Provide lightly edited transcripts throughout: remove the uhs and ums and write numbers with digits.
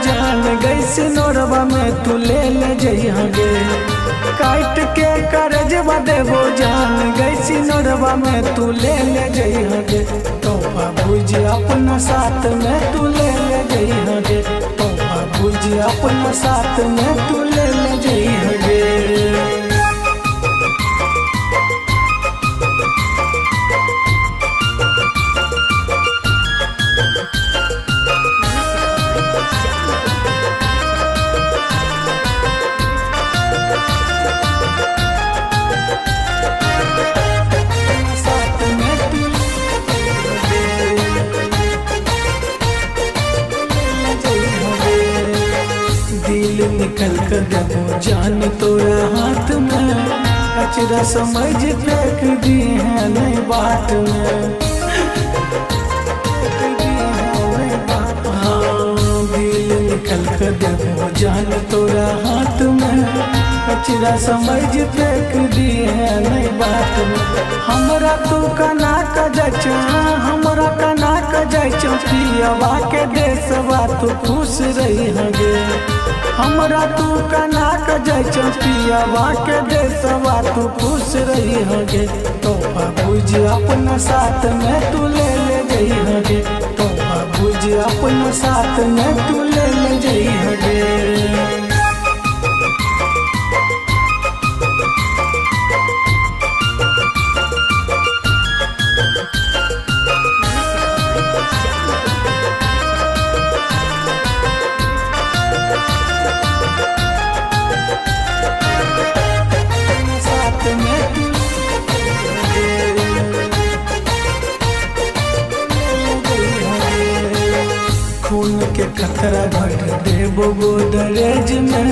जान गई सिनोरवा में तू ले जइहा गे। काट के करजवा देबो जान गई सिनोरवा में तू ले जइहा गे। तो बाबूजी अपना साथ में तू ले जइहा गे। तो बाबूजी अपना साथ में तू ले जइहा गे। दिल निकल कर देबो जान तोरा हाथ में। कचरा समझ फेंक दी है नहीं बात में। हाँ दिल निकल कर देबो जान तोरा हाथ में। कचरा समझ फेंक दी है नहीं बात में। हमरा तू कना का जाइछो हमरा कना का जाइछो पियवा के देशवा तू खुश रही गे। हमरा तू कना का जाइछो पियवा के देशवा तू खुश रही गे। तो बाबूजी अपना साथ में तू ले जइहा गे। तो बाबूजी अपना साथ में तू ले जइहा गे। खून के कतरा भर देबो गोदरेज में।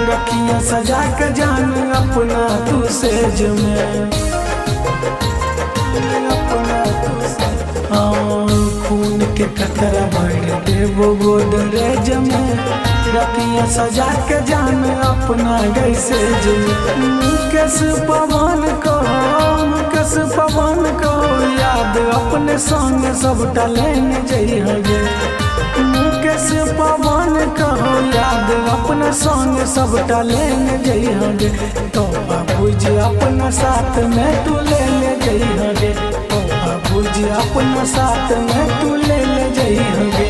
रखिया सजा के जान अपना तू सेज में। खून के कतरा भर देबो गोदरेज में। रखिया सजा के जान अपना गई सेज में। मुकेश पवन कहो याद अपने संग सबटा लेने जइहा गे। मुकेश पवन कहो याद अपना संग सबटा लेने जइहा गे। तो बाबूजी अपना साथ में तू ले जइहा गे। तो बाबूजी अपना साथ में तू ले जइहा गे।